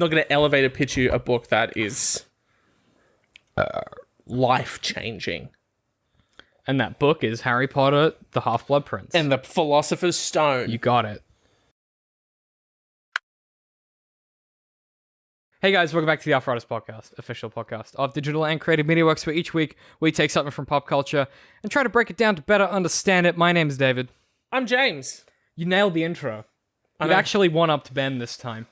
not going to elevator pitch you a book that is life-changing. And that book is Harry Potter, The Half-Blood Prince. And the Philosopher's Stone. You got it. Hey guys, welcome back to the Arthritis Podcast, official podcast of digital and creative media works, where each week we take something from pop culture and try to break it down to better understand it. My name's David. I'm James. You nailed the intro. You actually one-upped Ben this time.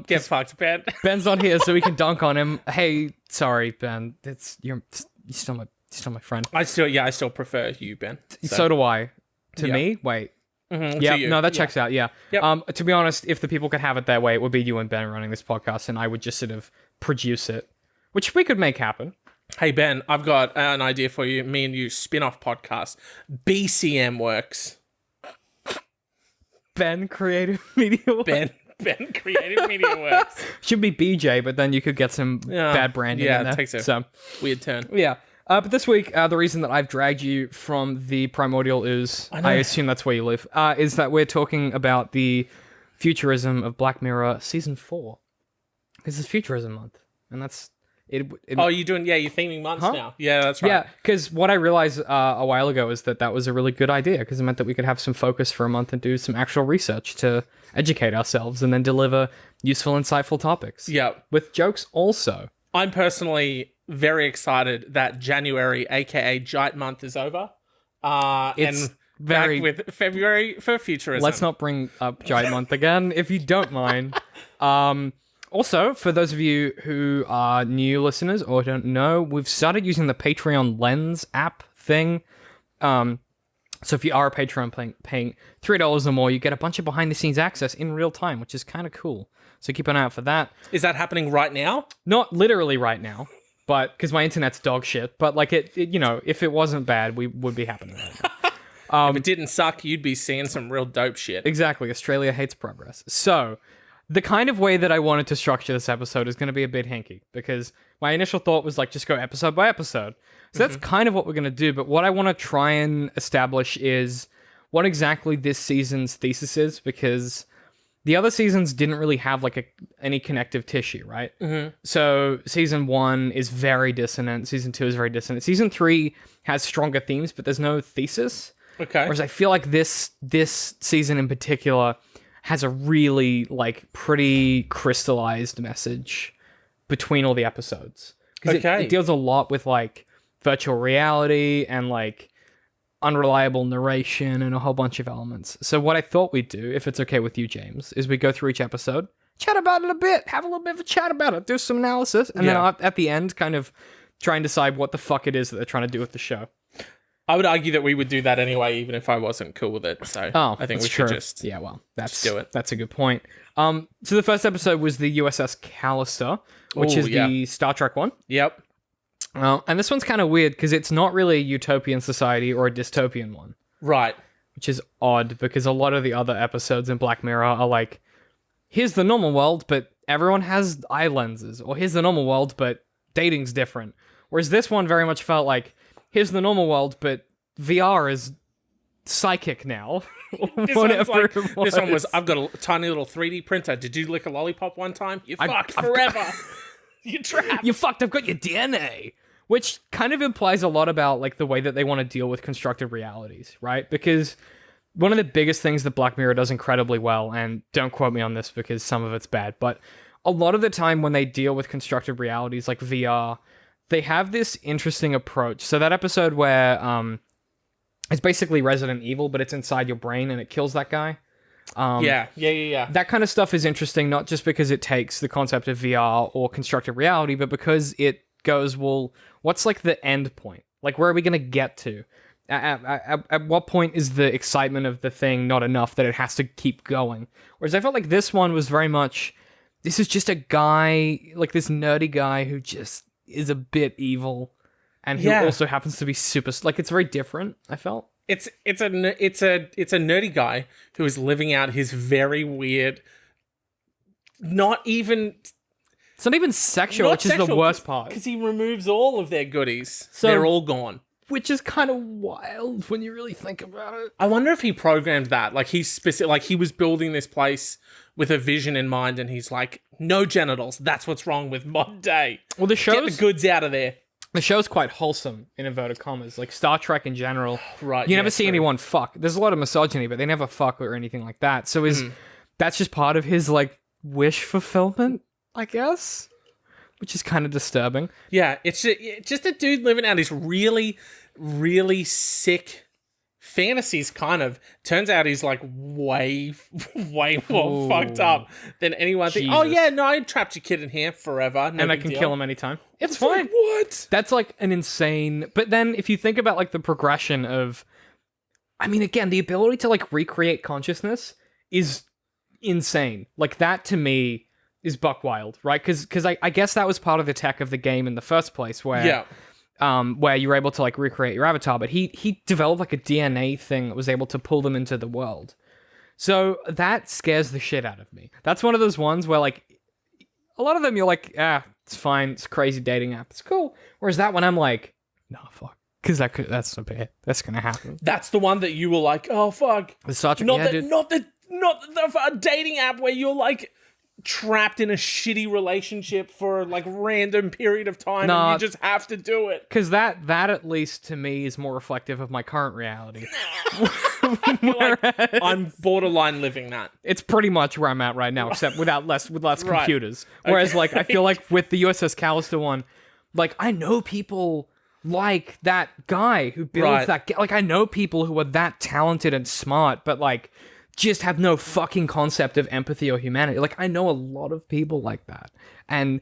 Get fucked, Ben. Ben's not here, so we can dunk on him. Hey, sorry, Ben. You're still my friend. I still prefer you, Ben. So do I. To Yeah. me? Wait. Mm-hmm, Yeah, to you. no, that checks out, yeah. Yep. To be honest, if the people could have it that way, it would be you and Ben running this podcast, and I would just sort of produce it, which we could make happen. Hey, Ben, I've got an idea for you. Me and you spin-off podcast. BCM Works. Ben Creative Media Works. Ben Creative Media Works. Should be BJ, but then you could get some bad branding in there. It takes a weird turn. Yeah. But this week, the reason that I've dragged you from the Primordial Ooze, I assume that's where you live, is that we're talking about the futurism of Black Mirror Season 4. This is Futurism Month, and that's... You're theming months now. Yeah, that's right. Yeah, because what I realized a while ago is that was a really good idea, because it meant that we could have some focus for a month and do some actual research to educate ourselves and then deliver useful, insightful topics. Yeah. With jokes also. I'm personally very excited that January, aka Giant Month, is over. It's and very... back with February for Futurism. Let's not bring up Giant Month again, if you don't mind. Also, for those of you who are new listeners or don't know, we've started using the Patreon Lens app thing. So if you are a Patreon paying $3 or more, you get a bunch of behind-the-scenes access in real time, which is kind of cool. So keep an eye out for that. Is that happening right now? Not literally right now, but because my internet's dog shit. But like it, if it wasn't bad, we would be happening right now. If it didn't suck, you'd be seeing some real dope shit. Exactly. Australia hates progress. So the kind of way that I wanted to structure this episode is going to be a bit hinky, because my initial thought was like, just go episode by episode. So that's kind of what we're going to do. But what I want to try and establish is what exactly this season's thesis is, because the other seasons didn't really have like any connective tissue, right? Mm-hmm. So season 1 is very dissonant. Season 2 is very dissonant. Season 3 has stronger themes, but there's no thesis. Okay. Whereas I feel like this season in particular has a really like pretty crystallized message between all the episodes. It deals a lot with like virtual reality and like unreliable narration and a whole bunch of elements. So what I thought we'd do, if it's okay with you, James, is we go through each episode, chat about it a bit, have a little bit of a chat about it, do some analysis, and then at the end kind of try and decide what the fuck it is that they're trying to do with the show. I would argue that we would do that anyway, even if I wasn't cool with it. So I think we should just do it. That's a good point. So the first episode was the USS Callister, which is the Star Trek one. Yep. And this one's kind of weird because it's not really a utopian society or a dystopian one. Right. Which is odd because a lot of the other episodes in Black Mirror are like, here's the normal world, but everyone has eye lenses. Or here's the normal world, but dating's different. Whereas this one very much felt like, here's the normal world, but VR is psychic now. This one was, I've got a tiny little 3D printer. Did you lick a lollipop one time? You fucked forever. You're trapped. You fucked. I've got your DNA. Which kind of implies a lot about like the way that they want to deal with constructed realities, right? Because one of the biggest things that Black Mirror does incredibly well, and don't quote me on this because some of it's bad, but a lot of the time when they deal with constructed realities like VR, they have this interesting approach. So that episode where it's basically Resident Evil, but it's inside your brain and it kills that guy. Yeah. That kind of stuff is interesting, not just because it takes the concept of VR or constructed reality, but because it goes, well, what's like the end point? Like, where are we going to get to? At what point is the excitement of the thing not enough that it has to keep going? Whereas I felt like this one was very much, this is just a guy, like this nerdy guy who just is a bit evil and who also happens to be super, like, it's very different, I felt. It's a nerdy guy who is living out his very weird, it's not even sexual, which is the worst part. Because he removes all of their goodies. So they're all gone. which is kind of wild when you really think about it. I wonder if he programmed that. Like, he's specific. Like, he was building this place with a vision in mind, and he's like, no genitals. That's what's wrong with modern day. Well, the show's... Get the goods out of there. The show's quite wholesome, in inverted commas. Like, Star Trek in general. Right. You never see anyone fuck. There's a lot of misogyny, but they never fuck or anything like that. So that's just part of his, like, wish fulfillment, I guess? Which is kind of disturbing. Yeah, it's just a dude living out his really, really sick fantasies, kind of. Turns out he's, like, way more fucked up than anyone thinks. Oh, yeah, no, I trapped your kid in here forever. No and I can deal. kill him anytime. It's fine. Like, what? That's, like, an insane... But then, if you think about, like, the progression of... I mean, again, the ability to, like, recreate consciousness is insane. Like, that, to me... is buck wild, right? Because I guess that was part of the tech of the game in the first place, where where you were able to like recreate your avatar, but he developed like a DNA thing that was able to pull them into the world. So that scares the shit out of me. That's one of those ones where like a lot of them you're like, it's fine, it's a crazy dating app, it's cool. Whereas that one I'm like, no, fuck. Because that's so bad. That's gonna happen. That's the one that you were like, oh fuck. The Star Trek, not the dating app where you're like trapped in a shitty relationship for a like random period of time and you just have to do it. Because that at least to me is more reflective of my current reality. I'm borderline living that. It's pretty much where I'm at right now, except with less computers. Whereas like I feel like with the USS Callister one, like I know people like that guy who builds that. Like I know people who are that talented and smart, but like just have no fucking concept of empathy or humanity. Like, I know a lot of people like that. And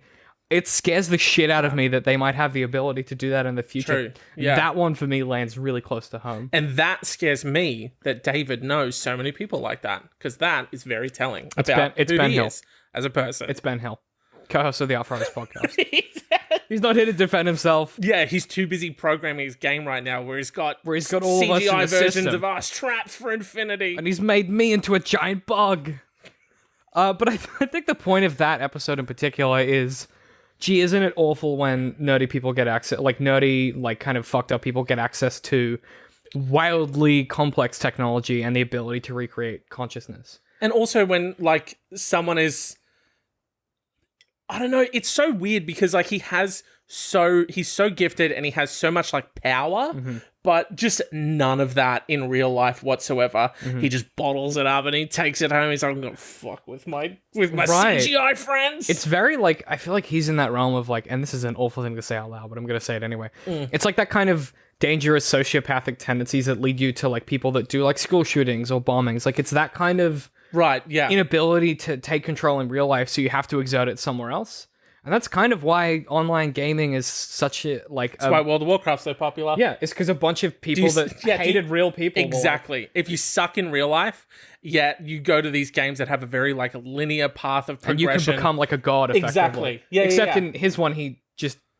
it scares the shit out of me that they might have the ability to do that in the future. True. Yeah. That one, for me, lands really close to home. And that scares me that David knows so many people like that. Because that is very telling about who he is as a person. It's Ben Hill, co-host of the Outriders podcast. He's not here to defend himself. Yeah, he's too busy programming his game right now where he's got all CGI of us in the versions system. of us trapped for infinity. And he's made me into a giant bug. But I think the point of that episode in particular is, gee, isn't it awful when nerdy people get access, like nerdy, like kind of fucked up people get access to wildly complex technology and the ability to recreate consciousness. And also when like someone is... I don't know, it's so weird because like he's so gifted and he has so much like power, but just none of that in real life whatsoever. He just bottles it up and he takes it home. He's like, I'm gonna fuck with my CGI friends. It's very like, I feel like he's in that realm of like, and this is an awful thing to say out loud, but I'm gonna say it anyway. It's like that kind of dangerous sociopathic tendencies that lead you to like people that do like school shootings or bombings. Like it's that kind of inability to take control in real life, so you have to exert it somewhere else. And that's kind of why online gaming is such a like. That's why World of Warcraft's so popular. Yeah, it's because a bunch of people hated real people. Exactly. If you suck in real life, yet you go to these games that have a very like linear path of progression, and you can become like a god. Effectively. Exactly. Yeah. Except in his one, he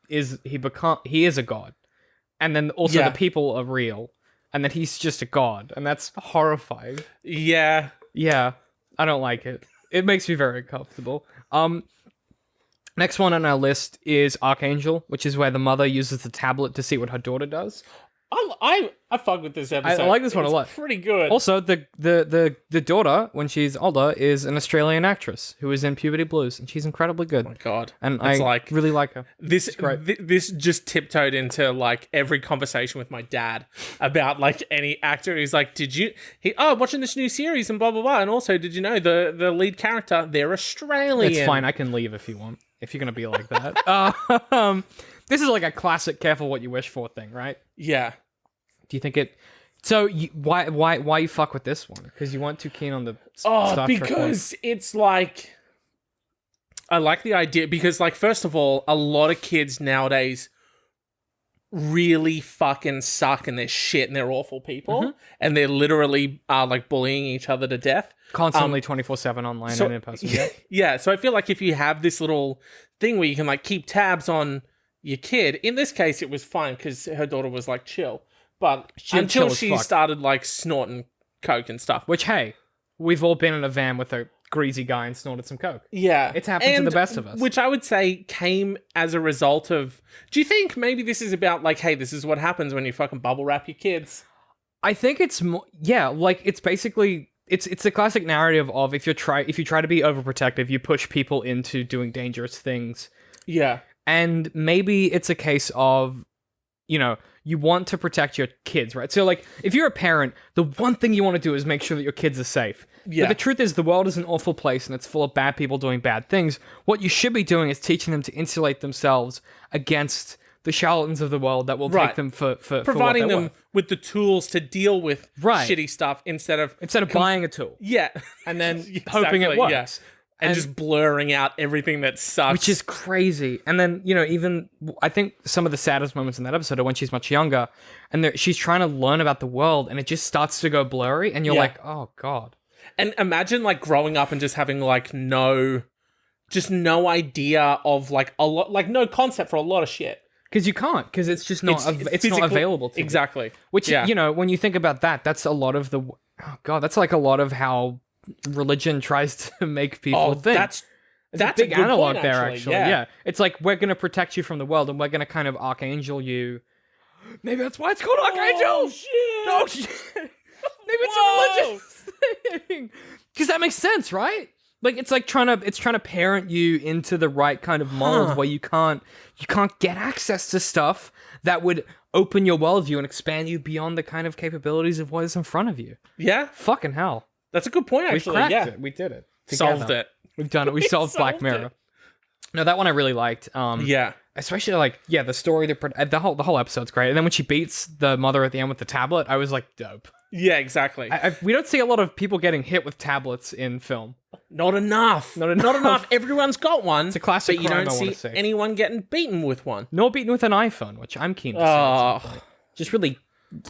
is a god, and then also the people are real, and then he's just a god, and that's horrifying. Yeah. Yeah, I don't like it. It makes me very uncomfortable. Next one on our list is Archangel, which is where the mother uses the tablet to see what her daughter does. I fuck with this episode. I like this one a lot. Pretty good. Also, the daughter, when she's older, is an Australian actress who is in Puberty Blues, and she's incredibly good. Oh my god! And I really like her. This just tiptoed into like every conversation with my dad about like any actor. He's like, watching this new series and blah blah blah, and also did you know the lead character, they're Australian. It's fine. I can leave if you want. If you're gonna be like that. This is like a classic "careful what you wish for" thing, right? Yeah. Do you think it? So why you fuck with this one? Because you weren't too keen on the Star Trek because it's like I like the idea because like first of all, a lot of kids nowadays really fucking suck and they're shit and they're awful people and they're literally like bullying each other to death. Constantly 24/7 online and in person. Yeah, so I feel like if you have this little thing where you can like keep tabs on your kid, in this case it was fine because her daughter was like chill. But until she started like snorting coke and stuff. Which, hey, we've all been in a van with a greasy guy and snorted some coke. Yeah. It's happened to the best of us. Which I would say came as a result of... Do you think maybe this is about, like, hey, this is what happens when you fucking bubble wrap your kids? I think it's more... Yeah, like, it's basically... It's the classic narrative of if you try to be overprotective, you push people into doing dangerous things. Yeah. And maybe it's a case of, you know, you want to protect your kids, right? So, like, if you're a parent, the one thing you want to do is make sure that your kids are safe. Yeah. But the truth is, the world is an awful place and it's full of bad people doing bad things. What you should be doing is teaching them to insulate themselves against the charlatans of the world that will take them for providing what them worth. with the tools to deal with shitty stuff instead of buying a tool. Yeah. And then hoping it works. Yeah. And just blurring out everything that sucks. Which is crazy. And then, you know, even I think some of the saddest moments in that episode are when she's much younger and she's trying to learn about the world and it just starts to go blurry and you're like, oh God. And imagine like growing up and just having like no idea of like a lot, like no concept for a lot of shit. Because you can't, because it's just not, it's not available to you. Exactly. Which, you know, when you think about that, that's a lot of the, oh God, that's like a lot of how religion tries to make people think. That's a big analog point, there, actually. Yeah. Yeah. It's like, we're going to protect you from the world and we're going to kind of archangel you. Maybe that's why it's called Archangel. Oh, shit. Oh, shit. Maybe it's a religious thing. Because that makes sense, right? Like it's trying to parent you into the right kind of mold where you can't get access to stuff that would open your worldview and expand you beyond the kind of capabilities of what is in front of you. Yeah. Fucking hell. That's a good point, actually. We cracked it. We did it. Together. Solved it. We've done it. We solved Black Mirror. No, that one I really liked. Yeah. Especially like, the story, the whole episode's great. And then when she beats the mother at the end with the tablet, I was like, dope. Yeah, exactly. We don't see a lot of people getting hit with tablets in film. Not enough. Not enough. Everyone's got one. It's a classic but you crime, don't see anyone getting beaten with one. Nor beaten with an iPhone, which I'm keen to see at some point. Just really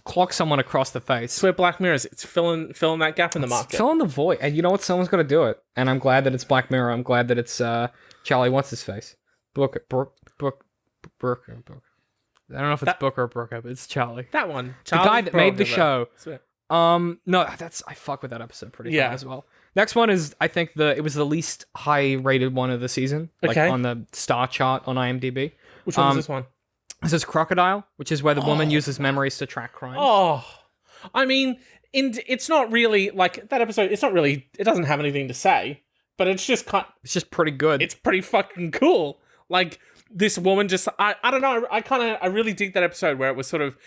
clock someone across the face. It's where Black Mirror is. It's filling that gap in the market. Filling the void. And you know what? Someone's got to do it. And I'm glad that it's Black Mirror. I'm glad that it's Charlie What's-His-Face. Booker. I don't know if it's Booker or Brooker, but it's Charlie. That one. Charlie, the guy that made the show. No, I fuck with that episode pretty hard as well. Next one is, I think it was the least high rated one of the season, like on the star chart on IMDb. Which one is this one? This is Crocodile, which is where the woman uses memories to track crime. Oh, I mean, it's not really like that episode. It's not really. It doesn't have anything to say, but it's just it's just pretty good. It's pretty fucking cool. Like this woman just, I don't know. I really dig that episode where it was sort of.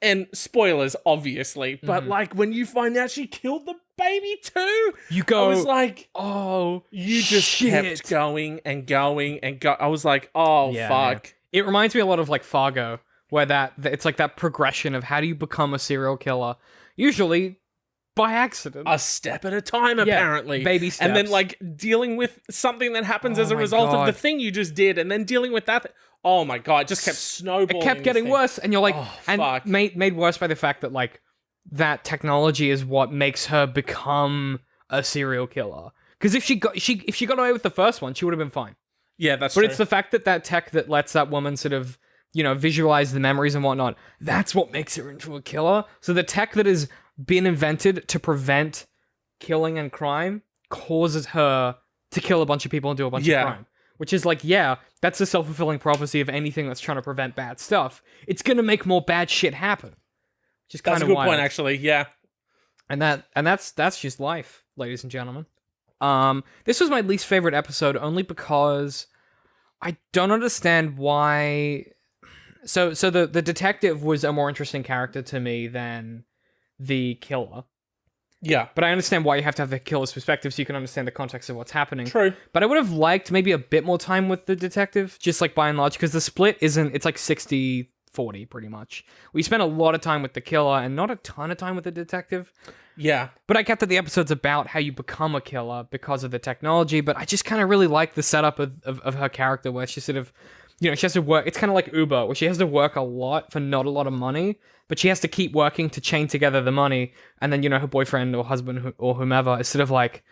And spoilers, obviously, but like when you find out she killed the baby too, I was like, oh, you just kept going and going and go. I was like, oh, fuck. Yeah. It reminds me a lot of like Fargo, where it's like that progression of how do you become a serial killer, usually by accident. A step at a time, apparently. Baby steps. And then like dealing with something that happens as a result of the thing you just did, and then dealing with that. Oh my God, it just kept snowballing. It kept getting worse, and you're like, fuck. Made worse by the fact that like that technology is what makes her become a serial killer. Because if she got away with the first one, she would have been fine. Yeah, that's true. But it's the fact that tech that lets that woman sort of, you know, visualize the memories and whatnot, that's what makes her into a killer. So the tech that has been invented to prevent killing and crime causes her to kill a bunch of people and do a bunch of crime. Which is like, that's a self-fulfilling prophecy of anything that's trying to prevent bad stuff. It's gonna make more bad shit happen. Which is kind of wild. That's a good point, actually. Yeah. And that's just life, ladies and gentlemen. This was my least favorite episode only because I don't understand why. So the detective was a more interesting character to me than the killer. Yeah. But I understand why you have to have the killer's perspective so you can understand the context of what's happening. True. But I would have liked maybe a bit more time with the detective, just like by and large, because the split it's like 60-40 pretty much. We spent a lot of time with the killer and not a ton of time with the detective. Yeah. But I get that the episode's about how you become a killer because of the technology, but I just kind of really like the setup of her character where she sort of, you know, she has to work. It's kind of like Uber, where she has to work a lot for not a lot of money, but she has to keep working to chain together the money. And then, you know, her boyfriend or husband or whomever is sort of like,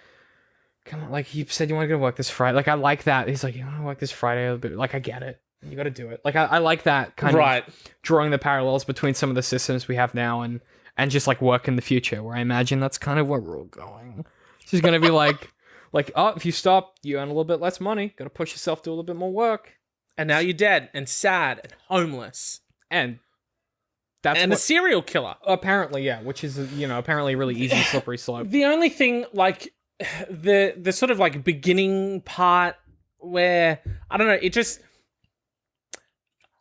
come on, like, you said you want to go to work this Friday. Like, I like that. He's like, you want to work this Friday a little bit. Like, I get it. You got to do it. Like, I like that kind of drawing the parallels between some of the systems we have now and just like work in the future, where I imagine that's kind of where we're all going. She's going to be like Like, oh, if you stop, you earn a little bit less money. Got to push yourself to a little bit more work. And now you're dead and sad and homeless. And that's a serial killer. Apparently, yeah, which is, apparently a really easy slippery slope. The only thing, like, the sort of, like, beginning part where, I don't know, it just...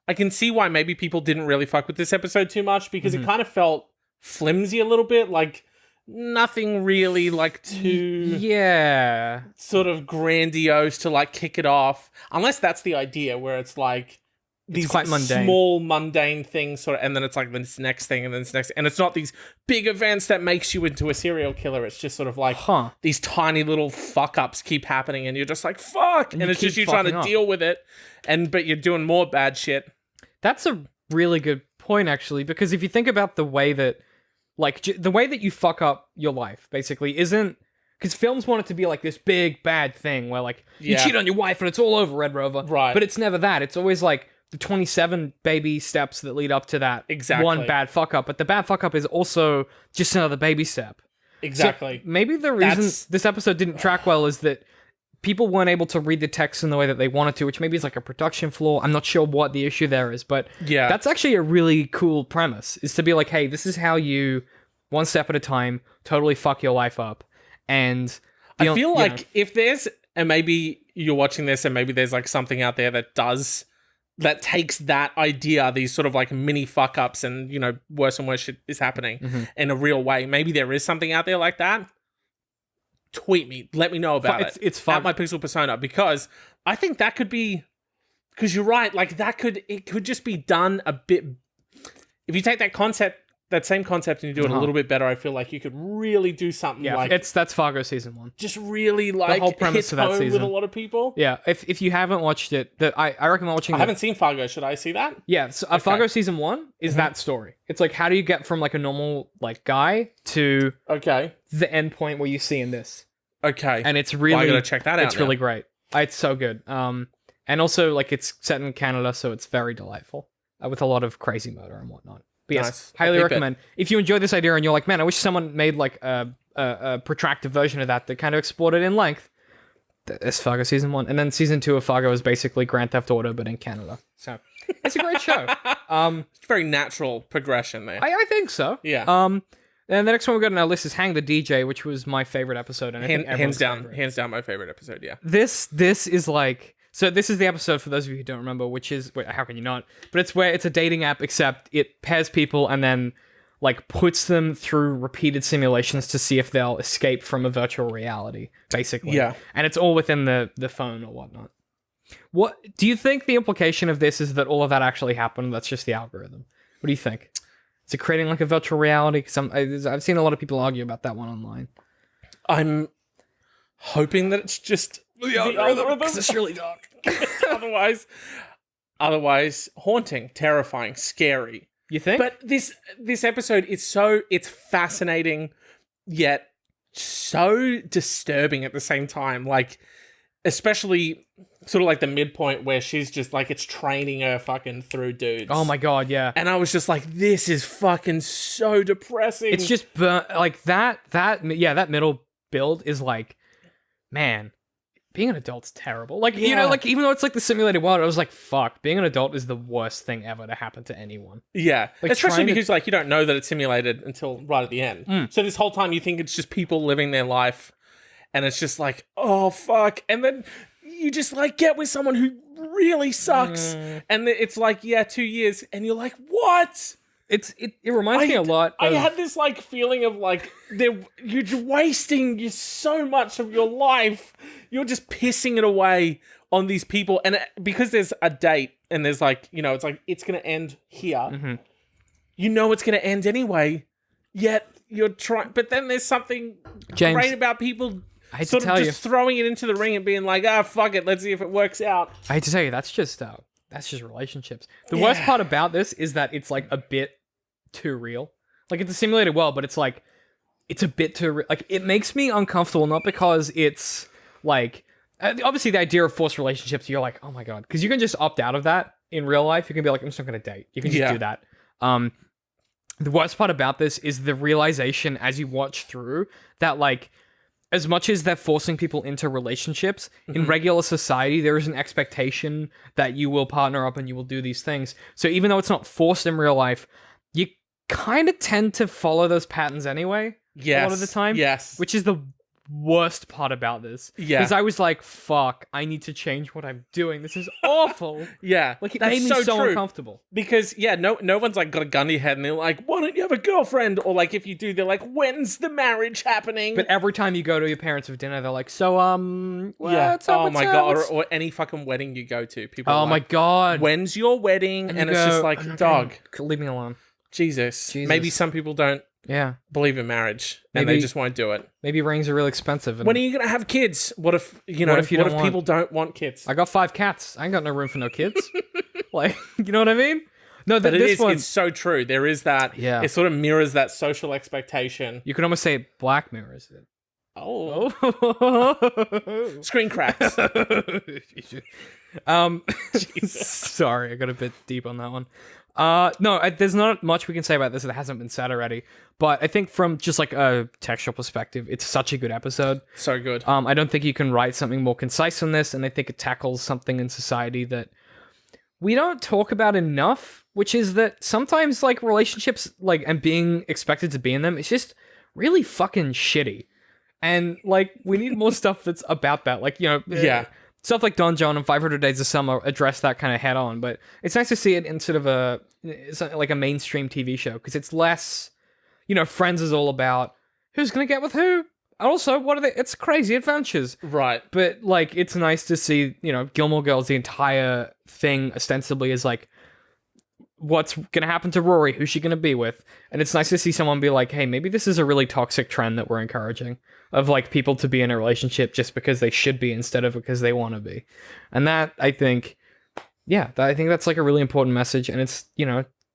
I can see why maybe people didn't really fuck with this episode too much, because it kind of felt flimsy a little bit, like... Nothing really like too sort of grandiose to like kick it off, unless that's the idea where it's like these quite mundane. Small mundane things sort of, and then it's like this next thing and then this next, and it's not these big events that makes you into a serial killer. It's just sort of like these tiny little fuck ups keep happening, and you're just like fuck, and it's just you trying to deal with it, but you're doing more bad shit. That's a really good point actually, because if you think about the way that the way that you fuck up your life, basically, isn't... Because films want it to be like this big, bad thing where, like, you cheat on your wife and it's all over, Red Rover. Right. But it's never that. It's always, like, the 27 baby steps that lead up to that one bad fuck up. But the bad fuck up is also just another baby step. Exactly. So maybe the reason this episode didn't track well is that people weren't able to read the text in the way that they wanted to, which maybe is like a production flaw. I'm not sure what the issue there is, but that's actually a really cool premise, is to be like, hey, this is how you, one step at a time, totally fuck your life up. And I feel like if there's, and maybe you're watching this and maybe there's like something out there that takes that idea, these sort of like mini fuck ups and, worse and worse shit is happening in a real way. Maybe there is something out there like that. Tweet me, let me know about it. It's fun. At My Pixel Persona, because I think that could be, because you're right, like it could just be done a bit. If you take that same concept and you do it a little bit better, I feel like you could really do something like... that's Fargo season 1. Just really like the whole premise of that season with a lot of people. Yeah, if you haven't watched it, I recommend watching it. I haven't seen Fargo, should I see that? Yeah, so Fargo season 1 is that story. It's like, how do you get from like a normal like guy to the end point where you see in this? Okay. And it's really... I gotta check that out. It's really great. It's so good. And also like it's set in Canada, so it's very delightful with a lot of crazy murder and whatnot. But yes, highly recommend. If you enjoy this idea and you're like, man, I wish someone made like a protracted version of that kind of explored it in length, it's Fargo season 1. And then season 2 of Fargo is basically Grand Theft Auto, but in Canada. So it's a great show. It's very natural progression there. I think so. Yeah. And the next one we got on our list is Hang the DJ, which was my favorite episode. And I think hands down my favorite episode, yeah. This is like... So this is the episode, for those of you who don't remember, which is... Wait, how can you not? But it's where it's a dating app, except it pairs people and then like puts them through repeated simulations to see if they'll escape from a virtual reality, basically. Yeah. And it's all within the phone or whatnot. What do you think the implication of this is, that all of that actually happened? That's just the algorithm. What do you think? Is it creating like a virtual reality? Because I've seen a lot of people argue about that one online. I'm hoping that it's just... The algorithm, because it's really dark. otherwise haunting, terrifying, scary. You think? But this episode is it's fascinating, yet so disturbing at the same time. Like, especially sort of like the midpoint where she's just like, it's training her fucking through dudes. Oh my god, yeah. And I was just like, this is fucking so depressing. It's just like that middle build is like, man, being an adult's terrible. Like, like, even though it's like the simulated world, I was like, fuck, being an adult is the worst thing ever to happen to anyone. Yeah. Like, especially because like you don't know that it's simulated until right at the end. So this whole time you think it's just people living their life, and it's just like, oh fuck. And then you just like get with someone who really sucks. And it's like, 2 years, and you're like, what? It reminds me a lot of... I had this like feeling of like you're wasting so much of your life. You're just pissing it away on these people, and because there's a date and there's like, it's like it's gonna end here. It's gonna end anyway. Yet you're trying, but then there's something great about people just throwing it into the ring and being like, fuck it, let's see if it works out. I hate to tell you, that's just relationships. The worst part about this is that it's like a bit too real. Like, it's a simulated world, but it's like, it's a bit too like, it makes me uncomfortable, not because it's like, obviously the idea of forced relationships, you're like, oh my god, because you can just opt out of that in real life. You can be like, I'm just not gonna date. You can just do that. The worst part about this is the realization as you watch through that, like, as much as they're forcing people into relationships, in regular society, there is an expectation that you will partner up and you will do these things. So even though it's not forced in real life, you kind of tend to follow those patterns anyway. Yes. A lot of the time. Yes. Which is the worst part about this. Yeah. Because I was like, fuck, I need to change what I'm doing. This is awful. Yeah. Like, it That's made me so true. uncomfortable. Because, no one's, like, got a gun to your head and they're like, why don't you have a girlfriend? Or, like, if you do, they're like, when's the marriage happening? But every time you go to your parents for dinner, they're like, so, what's up, oh what's my up, God. what's-" Or any fucking wedding you go to. People Oh are my like, God. when's your wedding? And you it's go, just like, "Okay, dog, leave me alone." Jesus. Maybe some people don't Yeah. believe in marriage and Maybe- they just won't do it. Maybe rings are really expensive. And When are you going to have kids? What if, What if you don't want- people don't want kids? I got 5 cats. I ain't got no room for no kids. Like, you know what I mean? No, But this one, it's so true. There is that. Yeah. It sort of mirrors that social expectation. you could almost say Black Mirror is it. Oh. Oh. Screen cracks. Sorry, I got a bit deep on that one. No, there's not much we can say about this that hasn't been said already. But I think from just like a textual perspective, it's such a good episode. So good. I don't think you can write something more concise than this, and I think it tackles something in society that we don't talk about enough, which is that sometimes like relationships, like, and being expected to be in them, it's just really fucking shitty. And like we need more stuff that's about that. Like, Yeah. Stuff like Don John and 500 Days of Summer address that kind of head on, but it's nice to see it in sort of like a mainstream TV show, because it's less, Friends is all about who's gonna get with who. Also, what are they? It's crazy adventures. Right. But like, it's nice to see, Gilmore Girls, the entire thing ostensibly is like, what's gonna happen to Rory? Who's she gonna be with? And it's nice to see someone be like, hey, maybe this is a really toxic trend that we're encouraging, of like people to be in a relationship just because they should be instead of because they want to be. And that, I think, I think that's like a really important message, and it's,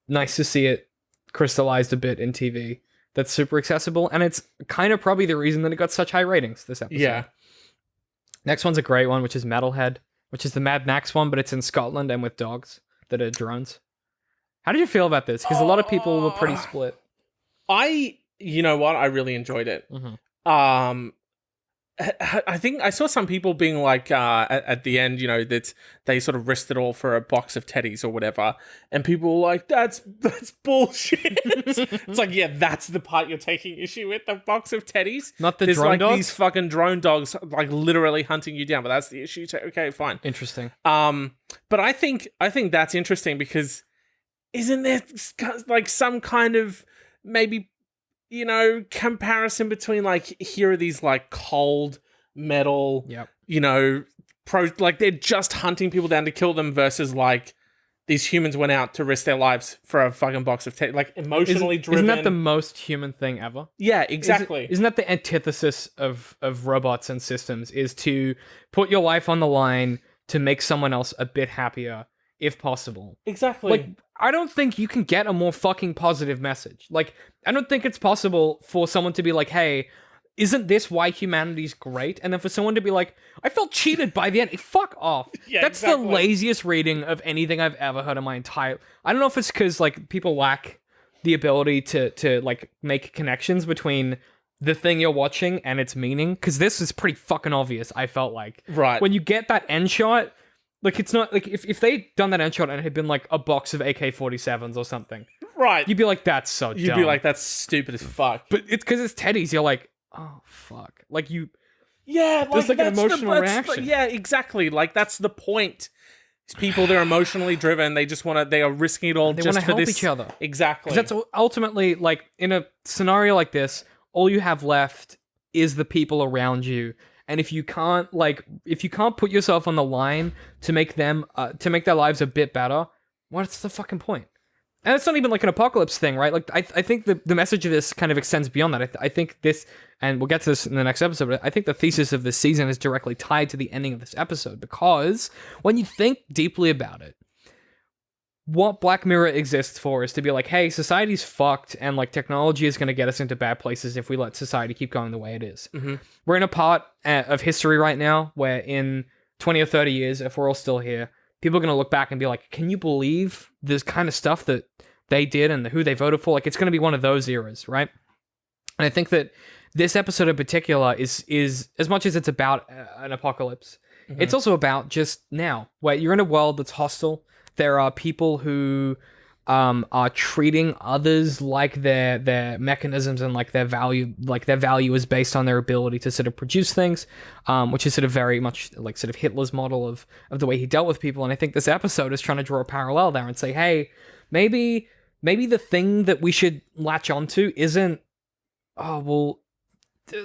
nice to see it crystallized a bit in TV. That's super accessible, and it's kind of probably the reason that it got such high ratings this episode. Yeah. Next one's a great one, which is Metalhead, which is the Mad Max one, but it's in Scotland and with dogs that are drones. How did you feel about this? Because a lot of people were pretty split. You know what? I really enjoyed it. Mm-hmm. I think I saw some people being like, at the end, that they sort of risked it all for a box of teddies or whatever, and people were like, "That's bullshit." It's like, yeah, that's the part you're taking issue with, the box of teddies. Not the There's drone like dogs? these fucking drone dogs, like literally hunting you down, but that's the issue. Okay, fine. Interesting. But I think that's interesting because isn't there like some kind of maybe, comparison between like, here are these like cold metal, Yep. like they're just hunting people down to kill them versus like these humans went out to risk their lives for a fucking box of like emotionally driven. Isn't that the most human thing ever? Yeah, exactly. Isn't that the antithesis of robots and systems, is to put your life on the line to make someone else a bit happier, if possible? Exactly. Like, I don't think you can get a more fucking positive message. Like, I don't think it's possible for someone to be like, hey, isn't this why humanity's great? And then for someone to be like, I felt cheated by the end. Fuck off. Yeah, That's exactly. the laziest reading of anything I've ever heard in my entire... I don't know if it's because, like, people lack the ability to like, make connections between the thing you're watching and its meaning. Because this is pretty fucking obvious, I felt like. Right. When you get that end shot... Like, it's not... Like, if they'd done that end shot and it had been, like, a box of AK-47s or something... Right. You'd be like, that's so dumb. You'd be like, that's stupid as fuck. But it's because it's Teddy's, you're like, oh, fuck. Like, you... Yeah, There's, like, an that's emotional that's reaction. yeah, exactly. Like, that's the point. These people, they're emotionally driven. They just want to... They are risking it all They just want to for help this. each other. Exactly. Because that's ultimately, like, in a scenario like this, all you have left is the people around you. And if you can't put yourself on the line to make them, to make their lives a bit better, what's the fucking point? And it's not even like an apocalypse thing, right? Like, I think the message of this kind of extends beyond that. I think this, and we'll get to this in the next episode, but I think the thesis of this season is directly tied to the ending of this episode, because when you think deeply about it, what Black Mirror exists for is to be like, hey, society's fucked, and like technology is going to get us into bad places if we let society keep going the way it is. Mm-hmm. We're in a part of history right now where in 20 or 30 years, if we're all still here, people are going to look back and be like, can you believe this kind of stuff that they did and who they voted for? Like, it's going to be one of those eras, right? And I think that this episode in particular is as much as it's about an apocalypse, it's also about just now, where you're in a world that's hostile. There are people who are treating others like their mechanisms and like their value is based on their ability to sort of produce things, which is sort of very much like sort of Hitler's model of the way he dealt with people. And I think this episode is trying to draw a parallel there and say, hey, maybe the thing that we should latch onto isn't, oh, well,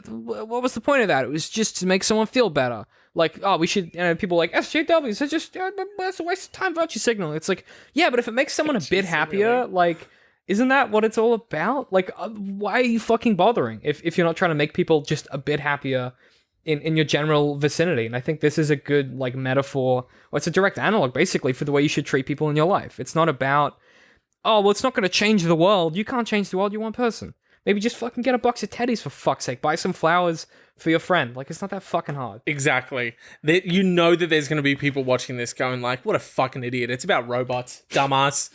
what was the point of that? It was just to make someone feel better. Like, oh, we should, people like, SJWs, it's just, that's a waste of time, virtue signaling. It's like, yeah, but if it makes someone a bit happier, really? Like, isn't that what it's all about? Like, why are you fucking bothering if you're not trying to make people just a bit happier in your general vicinity? And I think this is a good, like, metaphor, or it's a direct analog, basically, for the way you should treat people in your life. It's not about, oh, well, it's not going to change the world. You can't change the world, you're one person. Maybe just fucking get a box of teddies, for fuck's sake. Buy some flowers for your friend. Like, it's not that fucking hard. Exactly. You know that there's going to be people watching this going like, what a fucking idiot. It's about robots, dumbass.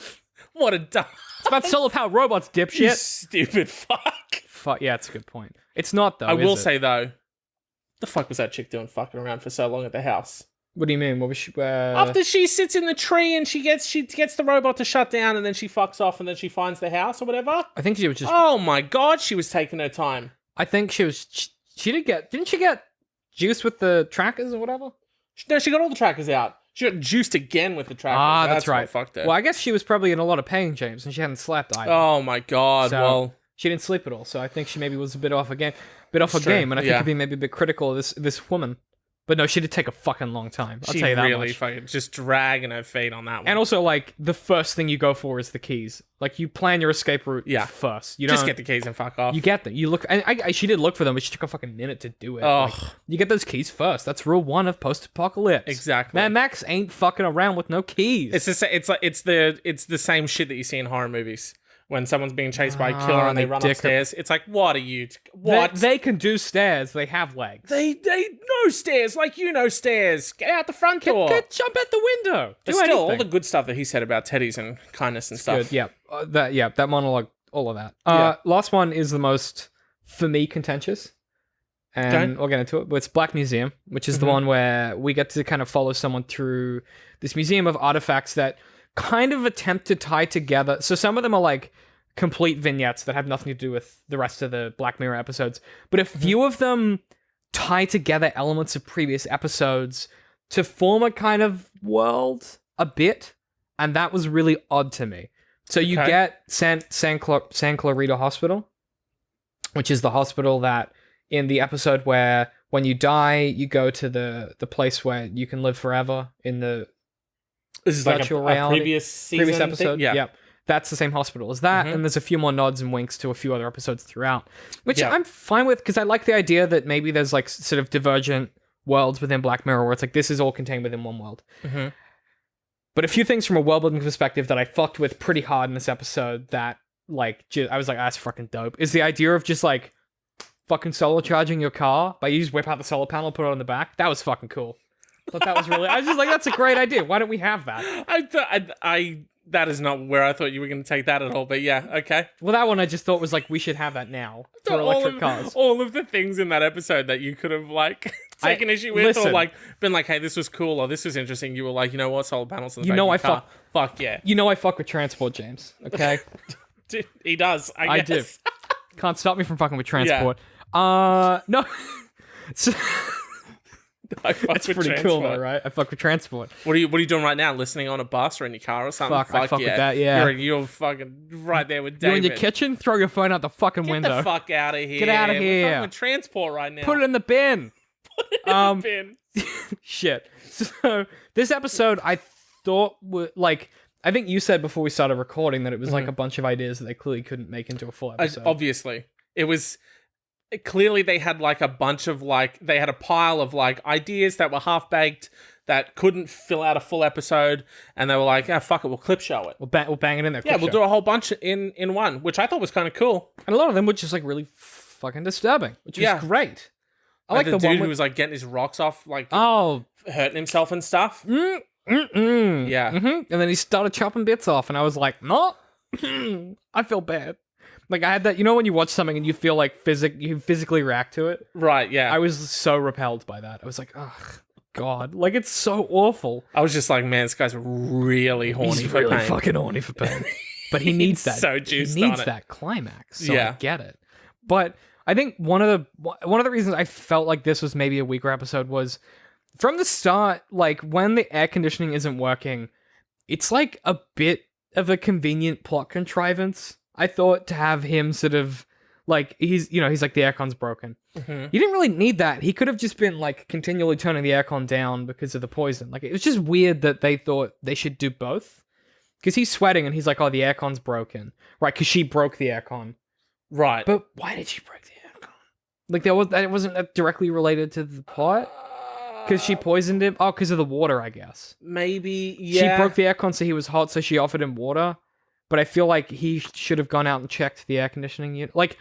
What a dumb. It's about solar powered robots, dipshit. You stupid fuck. Yeah, it's a good point. It's not, though. I will say, though, the fuck was that chick doing fucking around for so long at the house? What do you mean? What was she? After she sits in the tree and she gets the robot to shut down, and then she fucks off, and then she finds the house or whatever. I think she was just. Oh my god, she was taking her time. I think she was. Didn't she get juiced with the trackers or whatever? No, she got all the trackers out. She got juiced again with the trackers. Ah, that's right. What fucked her. Well, I guess she was probably in a lot of pain, James, and she hadn't slept either. Oh my god. So well, she didn't sleep at all, so I think she maybe was a bit off her game, and I think could be maybe a bit critical of this woman. But no, she did take a fucking long time. I'll tell you that really much. fucking just dragging her feet on that one. And also, like, the first thing you go for is the keys. Like, you plan your escape route first. You just get the keys and fuck off. You get them. You look, and she did look for them, but she took a fucking minute to do it. Oh, like, you get those keys first. That's rule one of post-apocalypse. Exactly. Mad Max ain't fucking around with no keys. It's the same shit that you see in horror movies. When someone's being chased by a killer and they run upstairs, it's like, what are you? What? They can do stairs. They have legs. They know stairs, like you know stairs. Get out the front door. Jump out the window. But still, all the good stuff that he said about teddies and kindness and stuff. Good. Yeah. That monologue, all of that. Last one is the most, for me, contentious. And we'll get into it. But it's Black Museum, which is the one where we get to kind of follow someone through this museum of artifacts that kind of attempt to tie together. So some of them are like complete vignettes that have nothing to do with the rest of the Black Mirror episodes, but a few of them tie together elements of previous episodes to form a kind of world a bit, and that was really odd to me. So you get San Clarita Hospital, which is the hospital that in the episode where when you die, you go to the place where you can live forever in the this is like a previous episode. Thing? Yeah. That's the same hospital as that, and there's a few more nods and winks to a few other episodes throughout, which I'm fine with because I like the idea that maybe there's like sort of divergent worlds within Black Mirror where it's like this is all contained within one world. But a few things from a world-building perspective that I fucked with pretty hard in this episode that like I was like, that's fucking dope, is the idea of just like fucking solar charging your car by you just whip out the solar panel, put it on the back. That was fucking cool. But that was really, I was just like, that's a great idea. Why don't we have that? I that is not where I thought you were going to take that at all, but yeah, okay. Well, that one I just thought was like, we should have that now for electric cars. All of the things in that episode that you could have like taken issue with, or like been like, hey, this was cool, or this was interesting. You were like, you know what, solar panels in the back of your car. Fuck yeah. You know I fuck with transport, James, okay? Dude, he does, I guess. I do. Can't stop me from fucking with transport. Yeah. No. It's pretty cool, though, right? I fuck with transport. What are you doing right now? Listening on a bus or in your car or something? I fuck with that, yeah. You're fucking right there with David. You in your kitchen? Throw your phone out the fucking window. Get the fuck out of here. Get out of here. We're fucking with transport right now. Put it in the bin. Put it in the bin. Shit. So, this episode, I thought, like, I think you said before we started recording that it was like a bunch of ideas that they clearly couldn't make into a full episode. Obviously. It was... Clearly, they had like a bunch of like, they had a pile of like ideas that were half baked that couldn't fill out a full episode, and they were like, "Ah, fuck it, we'll clip show it. We'll bang it in there. Yeah, we'll do a whole bunch in one, which I thought was kind of cool. And a lot of them were just like really fucking disturbing, which was great. I like the dude one who was like getting his rocks off, like hurting himself and stuff. Yeah, and then he started chopping bits off, and I was like, no, I feel bad. Like I had that, when you watch something and you feel like you physically react to it. Right, yeah. I was so repelled by that. I was like, oh God, like it's so awful. I was just like, man, this guy's really horny He's for really pain. fucking horny for pain. But he needs that. So juiced he needs on it. that climax. So Yeah. I get it. But I think one of the reasons I felt like this was maybe a weaker episode was from the start, like when the air conditioning isn't working, it's like a bit of a convenient plot contrivance. I thought to have him sort of like he's like the aircon's broken. Mm-hmm. You didn't really need that. He could have just been like continually turning the aircon down because of the poison. Like it was just weird that they thought they should do both. Because he's sweating and he's like, oh, the aircon's broken. Right, because she broke the aircon. Right. But why did she break the aircon? Like that wasn't directly related to the plot? Because she poisoned him? Oh, because of the water, I guess. Maybe, yeah. She broke the aircon so he was hot, so she offered him water. But I feel like he should have gone out and checked the air conditioning unit. Like,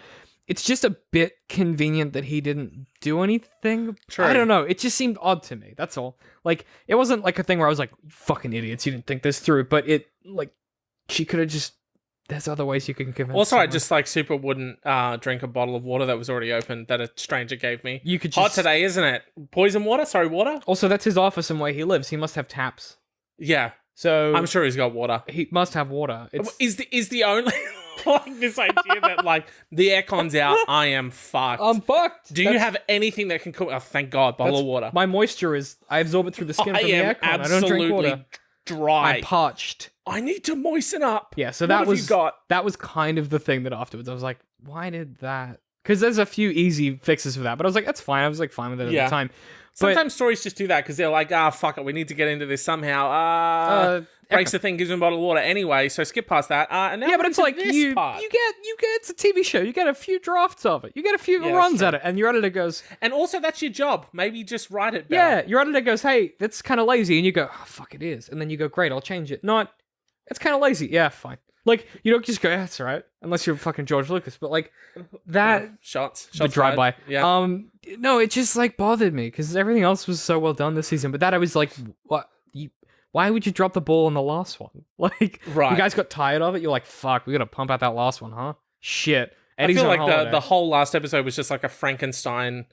it's just a bit convenient that he didn't do anything. True. I don't know. It just seemed odd to me. That's all. Like, it wasn't like a thing where I was like, you fucking idiots, you didn't think this through. But she could have just... There's other ways you can convince Also, someone. I just super wouldn't drink a bottle of water that was already opened that a stranger gave me. You could Hot just... today, isn't it? Poison water? Sorry, water? Also, that's his office and where he lives. He must have taps. Yeah. So... I'm sure he's got water. He must have water. It's... Is the only... like this idea that like the aircon's out, I am fucked. I'm fucked. Do you have anything that can cool? Oh, thank God, bottle of water. My moisture is... I absorb it through the skin I from the am aircon. I don't drink water. absolutely dry. I'm parched. I need to moisten up. Yeah, so What that have was you got? that was kind of the thing that afterwards I was like, why did that? Because there's a few easy fixes for that, but I was like, that's fine. I was like fine with it at the time. But Sometimes stories just do that because they're like, fuck it, we need to get into this somehow. Breaks the thing, gives him a bottle of water anyway, so skip past that. And now yeah, we're but it's into like this you part. get it's a TV show. You get a few drafts of it. You get a few Yeah, runs that's at it, and your editor goes, And also, that's your job. Maybe just write it yeah. better. Your editor goes, hey, that's kind of lazy, and you go, oh, fuck, it is, and then you go, great, I'll change it. Not, it's kind of lazy. Yeah, fine. Like you don't just go, yeah, that's all right, unless you're fucking George Lucas. But like that. Shots The drive-by. fired. Yeah. No, it just like bothered me because everything else was so well done this season. But that I was like, what? Why would you drop the ball in the last one? Like, Right. you guys got tired of it. You're like, fuck, we gotta pump out that last one, huh? Shit. I Eddie's feel on like holiday. the whole last episode was just like a Frankenstein,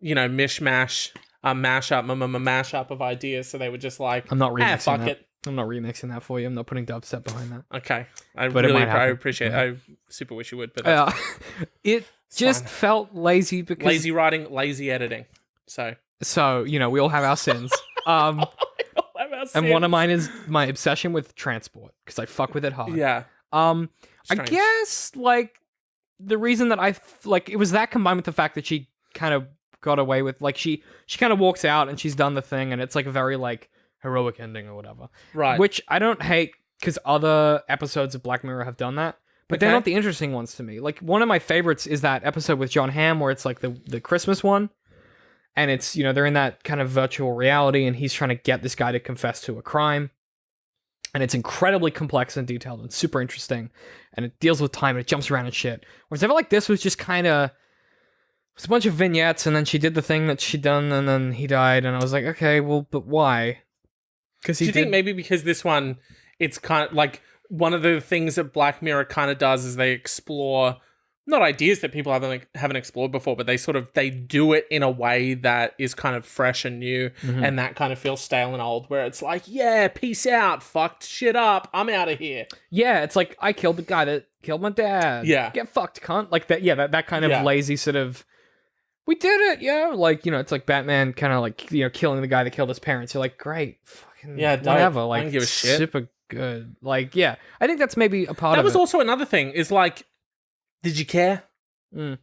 mishmash, mashup of ideas. So they were just like, I'm not remixing fuck that. it. I'm not remixing that for you. I'm not putting dubstep behind that. Okay. I But it really might happen. appreciate it. Yeah. I super wish you would, but that's It just fine. felt lazy because lazy writing, lazy editing. So. we all have our sins. And one of mine is my obsession with transport because I fuck with it hard. Yeah. I Strange. guess like the reason that it was that combined with the fact that she kind of got away with like she kind of walks out and she's done the thing and it's like a very like heroic ending or whatever. Right. Which I don't hate because other episodes of Black Mirror have done that, but they're Okay. not the interesting ones to me. Like one of my favorites is that episode with John Hamm where it's like the Christmas one. And it's, they're in that kind of virtual reality and he's trying to get this guy to confess to a crime. And it's incredibly complex and detailed and super interesting. And it deals with time and it jumps around and shit. Whereas I felt like this was just kind of... It was a bunch of vignettes and then she did the thing that she'd done and then he died. And I was like, okay, well, but why? Because Do you think maybe because this one, it's kind of like one of the things that Black Mirror kind of does is they explore... not ideas that people haven't explored before, but they do it in a way that is kind of fresh and new, and that kind of feels stale and old. Where it's like, yeah, peace out, fucked shit up, I'm out of here. Yeah, it's like I killed the guy that killed my dad. Yeah. Get fucked, cunt. Like that. Yeah, that kind of Yeah. lazy sort of. We did it, yeah. Like it's like Batman kind of like killing the guy that killed his parents. You're like, great, fucking Yeah, whatever. I Like don't give a shit. super good. Like yeah, I think that's maybe a part That of was it. also another thing. Is like, did you care? Mm.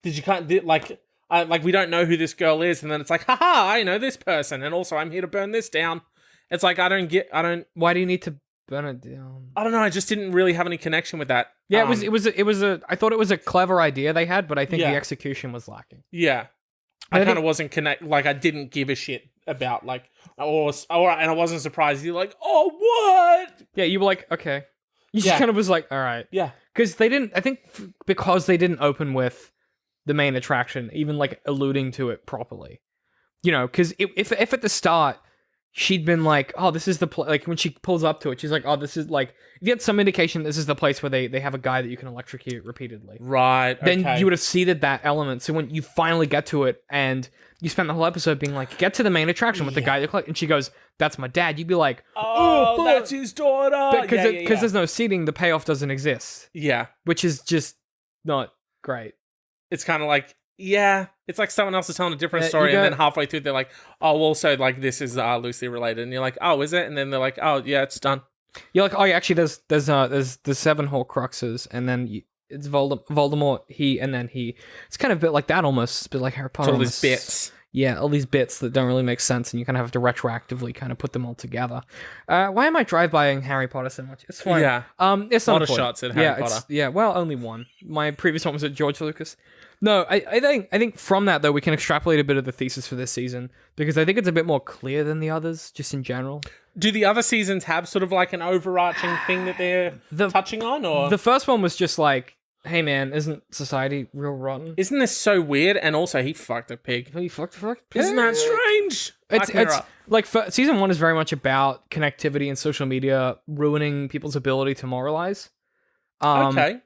Did you like we don't know who this girl is, and then it's like, haha, I know this person, and also I'm here to burn this down. It's like I don't. Why do you need to burn it down? I don't know. I just didn't really have any connection with that. Yeah, it was a. I thought it was a clever idea they had, but I think Yeah. the execution was lacking. Yeah, I I kind think- of wasn't Like I didn't give a shit about and I wasn't surprised. You're like, oh what? Yeah, you were like, okay. You Yeah. just kind of was like, all right. Yeah, Because they didn't, I think because they didn't open with the main attraction, even like alluding to it properly. Because if at the start she'd been like, oh, this is the like when she pulls up to it, she's like, oh, this is like, if you had some indication this is the place where they have a guy that you can electrocute repeatedly, right? Then you would have seeded that element. So when you finally get to it and you spend the whole episode being like, get to the main attraction with the guy that and she goes, that's my dad, you'd be like, oh, that's his daughter, because there's no seeding, the payoff doesn't exist, which is just not great. It's kind of like, it's like someone else is telling a different story, and then halfway through they're like, oh, also, like, this is loosely related, and you're like, oh, is it? And then they're like, oh, yeah, it's done. You're like, oh, yeah, actually, there's the 7 Horcruxes, and then it's Voldemort, and then he. It's kind of a bit like that almost, a bit like Harry Potter. All these bits. Yeah, all these bits that don't really make sense, and you kind of have to retroactively kind of put them all together. Why am I drive-bying Harry Potter so much? It's fine. Yeah. It's not a lot of shots at Harry Potter. Well, only one. My previous one was at George Lucas. No, I think from that, though, we can extrapolate a bit of the thesis for this season, because I think it's a bit more clear than the others, just in general. Do the other seasons have sort of like an overarching thing that they're touching on? Or the first one was just like, hey man, isn't society real rotten? Isn't this so weird? And also, he fucked a pig. He fucked a pig? Isn't that strange? It's like, season 1 is very much about connectivity and social media ruining people's ability to moralize. Okay.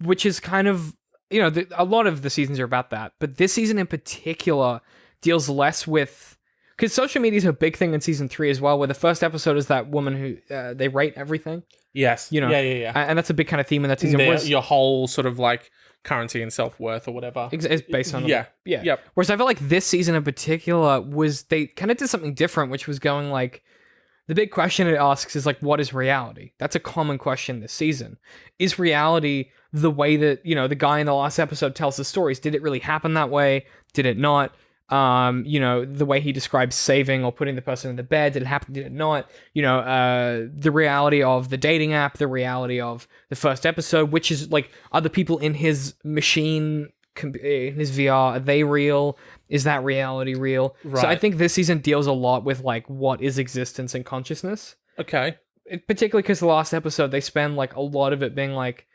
Which is kind of, a lot of the seasons are about that. But this season in particular deals less with... Because social media is a big thing in season 3 as well, where the first episode is that woman who they rate everything. Yes. Yeah. And that's a big kind of theme in that season. Your whole sort of like currency and self-worth or whatever. It's based on... Yeah. Yep. Whereas I felt like this season in particular they kind of did something different, which was going like... The big question it asks is like, what is reality? That's a common question this season. Is reality the way that, the guy in the last episode tells the stories? Did it really happen that way? Did it not? The way he describes saving or putting the person in the bed, did it happen? Did it not? The reality of the dating app, the reality of the first episode, which is like, are the people in his machine, in his VR, are they real? Is that reality real? Right. So I think this season deals a lot with like, what is existence and consciousness? Okay. Particularly because the last episode, they spend like a lot of it being like,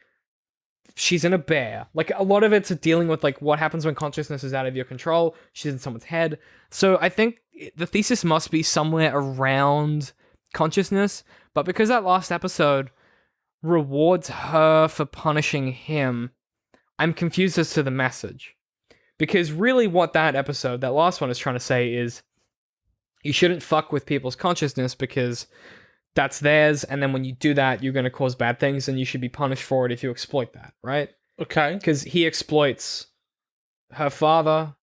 she's in a bear. Like, a lot of it's dealing with like what happens when consciousness is out of your control. She's in someone's head. So I think the thesis must be somewhere around consciousness. But because that last episode rewards her for punishing him, I'm confused as to the message. Because really what that last one is trying to say is, you shouldn't fuck with people's consciousness because that's theirs, and then when you do that, you're going to cause bad things, and you should be punished for it if you exploit that, right? Okay. Because he exploits her father,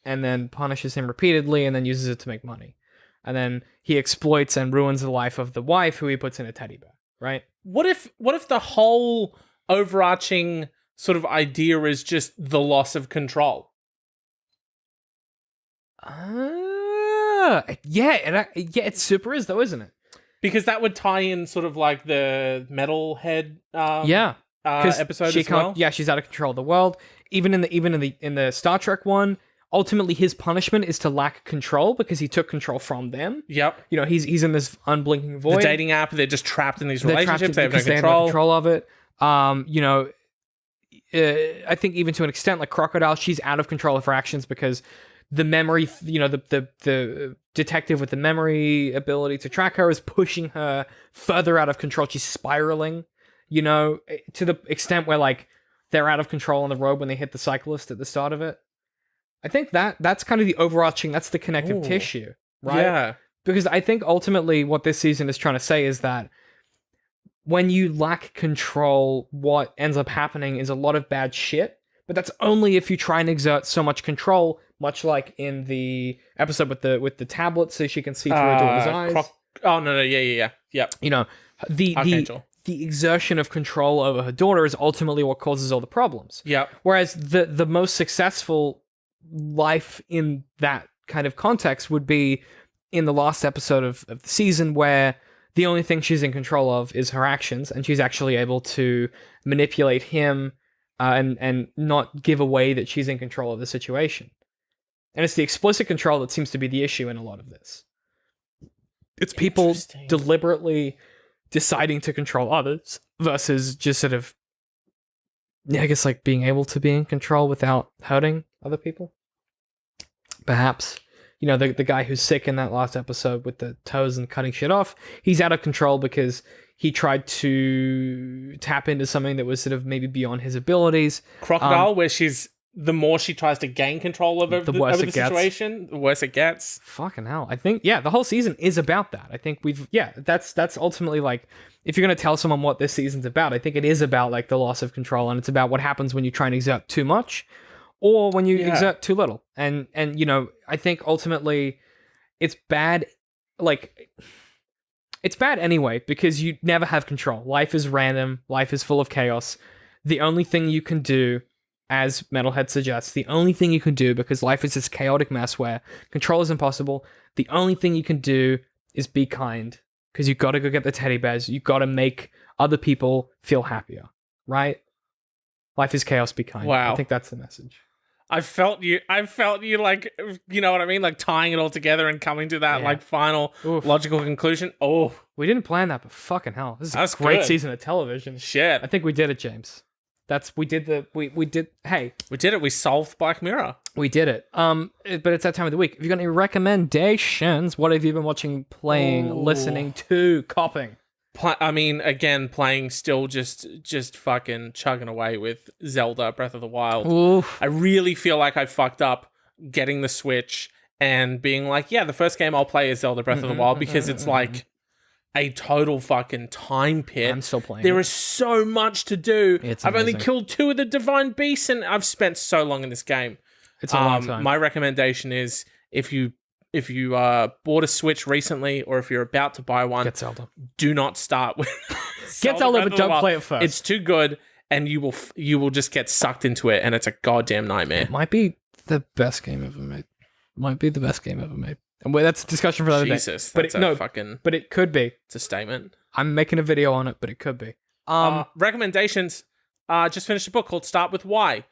and then punishes him repeatedly, and then uses it to make money. And then he exploits and ruins the life of the wife, who he puts in a teddy bear, right? What if the whole overarching sort of idea is just the loss of control? It super is though, isn't it? Because that would tie in sort of like the Metalhead episode as well. Yeah, she's out of control of the world. Even in the Star Trek one, ultimately his punishment is to lack control because he took control from them. Yep. He's in this unblinking void. The dating app, they're just trapped in these relationships. They have no control of it. I think even to an extent, like Crocodile, she's out of control of her actions because the memory, the detective with the memory ability to track her is pushing her further out of control. She's spiraling, to the extent where like they're out of control on the road when they hit the cyclist at the start of it. I think that's kind of the overarching, that's the connective tissue, right? Yeah. Because I think ultimately what this season is trying to say is that when you lack control, what ends up happening is a lot of bad shit. But that's only if you try and exert so much control, much like in the episode with the tablet, so she can see through her daughter's eyes. Yep. The exertion of control over her daughter is ultimately what causes all the problems. Yep. Whereas the most successful life in that kind of context would be in the last episode of the season, where the only thing she's in control of is her actions, and she's actually able to manipulate him and not give away that she's in control of the situation. And it's the explicit control that seems to be the issue in a lot of this. It's people deliberately deciding to control others versus just sort of, I guess, like being able to be in control without hurting other people. Perhaps. you know, the guy who's sick in that last episode with the toes and cutting shit off, he's out of control because he tried to tap into something that was sort of maybe beyond his abilities. Crocodile, where the more she tries to gain control over the situation, the worse it gets. Fucking hell. I think, the whole season is about that. I think that's ultimately like, if you're going to tell someone what this season's about, I think it is about like the loss of control, and it's about what happens when you try and exert too much or when you exert too little. And, you know, I think ultimately it's bad. Like, it's bad anyway, because you never have control. Life is random. Life is full of chaos. The only thing you can do, as Metalhead suggests, the only thing you can do, because life is this chaotic mess where control is impossible, the only thing you can do is be kind, because you got to go get the teddy bears. You got to make other people feel happier, right? Life is chaos, be kind. Wow. I think that's the message. I felt you like, you know what I mean? Like tying it all together and coming to that like final logical conclusion. Oh, we didn't plan that, but fucking hell. This is That's a great good. season of television. Shit. I think we did it, James. We did it. We solved Black Mirror. We did it. But it's that time of the week. If you've got any recommendations, what have you been watching, playing, listening to, copping? Playing still just fucking chugging away with Zelda Breath of the Wild. Oof. I really feel like I fucked up getting the Switch and being like, yeah, the first game I'll play is Zelda Breath of the Wild, because it's like a total fucking time pit. I'm still playing. There is so much to do. I've only amazing. killed 2 of the divine beasts, and I've spent so long in this game. It's a long time. My recommendation is, if you bought a Switch recently, or if you're about to buy one, Get Zelda. do not start with Get Zelda, Breath but of the don't Wild. play it first. It's too good, and you will just get sucked into it, and it's a goddamn nightmare. It might be the best game ever made. And that's a discussion for another day. Jesus, but it could be. It's a statement. I'm making a video on it, but it could be. Recommendations. Just finished a book called Start With Why.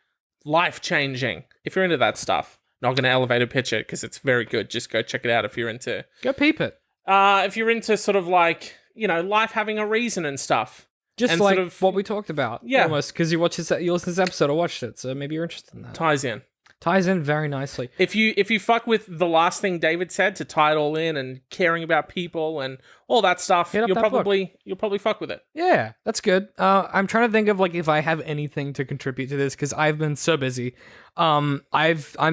Life changing. If you're into that stuff, not going to elevator pitch it because it's very good. Just go check it out if you're into. Go peep it. If you're into sort of like, you know, life having a reason and stuff. Just and like sort of what we talked about. Yeah. Almost, because you listened to this episode or watched it, so maybe you're interested in that. Ties in very nicely. If you fuck with the last thing David said, to tie it all in and caring about people and all that stuff, you'll probably fuck with it. Yeah, that's good. I'm trying to think of like if I have anything to contribute to this, because I've been so busy. I'm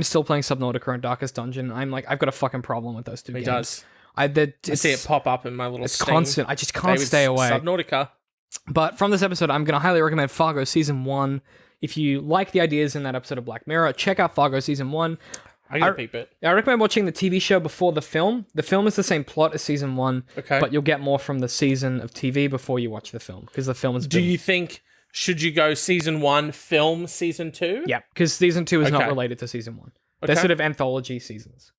still playing Subnautica and Darkest Dungeon. I've got a fucking problem with those two games. Does. I see it pop up in my little. It's Steam. constant. I just can't David's stay away. Subnautica. But from this episode, I'm going to highly recommend Fargo Season 1. If you like the ideas in that episode of Black Mirror, check out Fargo Season 1. I'm going to peep it. I recommend watching the TV show before the film. The film is the same plot as Season 1, but you'll get more from the season of TV before you watch the film, because the film is... Do you think, should you go Season 1, film Season 2? Yeah, because Season 2 is not related to Season 1. They're sort of anthology seasons.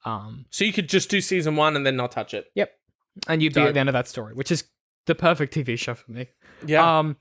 So you could just do Season 1 and then not touch it? Yep. And you'd be at the end of that story, which is the perfect TV show for me. Yeah.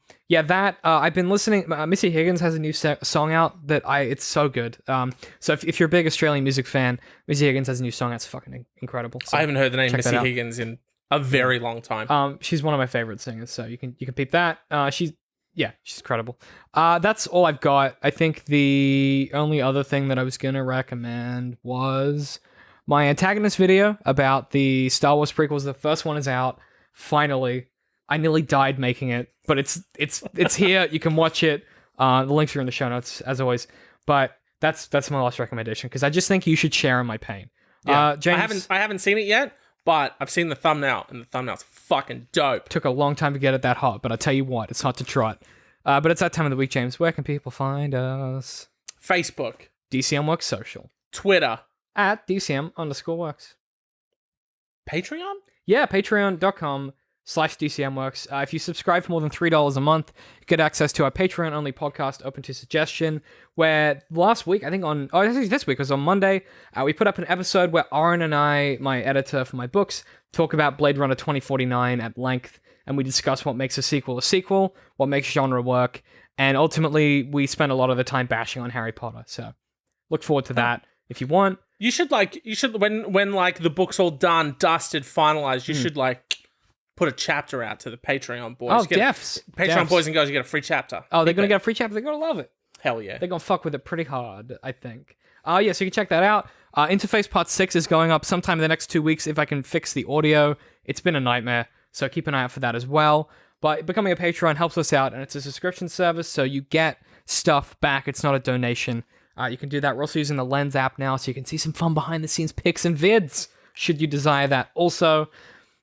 I've been listening. Missy Higgins has a new song out it's so good. So if you're a big Australian music fan, Missy Higgins has a new song that's fucking incredible. So I haven't heard the name Missy Higgins in a very long time. She's one of my favorite singers, so you can peep that. She's incredible. That's all I've got. I think the only other thing that I was gonna recommend was my Antagonist video about the Star Wars prequels. The first one is out. Finally, I nearly died making it, but it's here. You can watch it. The links are in the show notes as always. But that's my last recommendation, because I just think you should share in my pain. Yeah. James, I haven't seen it yet, but I've seen the thumbnail, and the thumbnail's fucking dope. Took a long time to get it that hot, but I tell you what, it's hot to trot. But it's that time of the week, James. Where can people find us? Facebook, DCM Works Social, Twitter at DCM_works, Patreon. Yeah, patreon.com/DCMworks. If you subscribe for more than $3 a month, you get access to our Patreon-only podcast, Open to Suggestion, where last week, this week was on Monday, we put up an episode where Aaron and I, my editor for my books, talk about Blade Runner 2049 at length, and we discuss what makes a sequel, what makes genre work, and ultimately, we spend a lot of the time bashing on Harry Potter, so look forward to that if you want. You should when like the book's all done, dusted, finalized, you should like put a chapter out to the Patreon boys. Oh, defs. Patreon boys and girls, you get a free chapter. Oh, they're going to get a free chapter? They're going to love it. Hell yeah. They're going to fuck with it pretty hard, I think. So you can check that out. Interface Part 6 is going up sometime in the next 2 weeks if I can fix the audio. It's been a nightmare, so keep an eye out for that as well. But becoming a Patreon helps us out, and it's a subscription service, so you get stuff back. It's not a donation. You can do that. We're also using the Lens app now, so you can see some fun behind-the-scenes pics and vids, should you desire that also.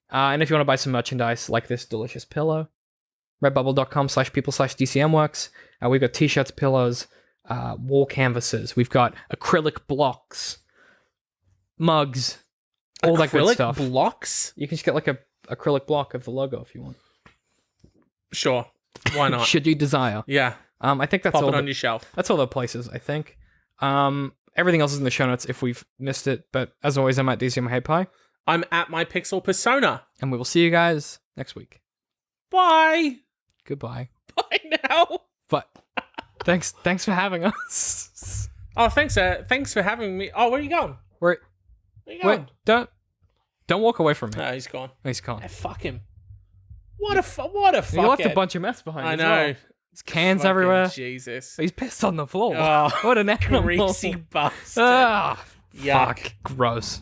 And if you want to buy some merchandise like this delicious pillow, redbubble.com/people/DCMworks. We've got t-shirts, pillows, wall canvases. We've got acrylic blocks, mugs, all that good stuff. Acrylic blocks? You can just get like a acrylic block of the logo if you want. Sure. Why not? Should you desire. Yeah. I think that's Pop all it on your shelf. That's all the places, I think. Everything else is in the show notes if we've missed it. But as always, I'm at DCM Hey Pie. I'm at my Pixel Persona. And we will see you guys next week. Bye. Goodbye. Bye now. But thanks for having us. Oh, thanks for having me. Oh, where are you going? Where are you going? Wait, don't walk away from me. No, he's gone. He's gone. Hey, fuck him. What a fuck. You left a bunch of mess behind. I as know. Well. There's cans Fucking everywhere. Jesus. He's pissed on the floor. Oh, what an animal. greasy bastard. Ah, Yuck. fuck. Gross.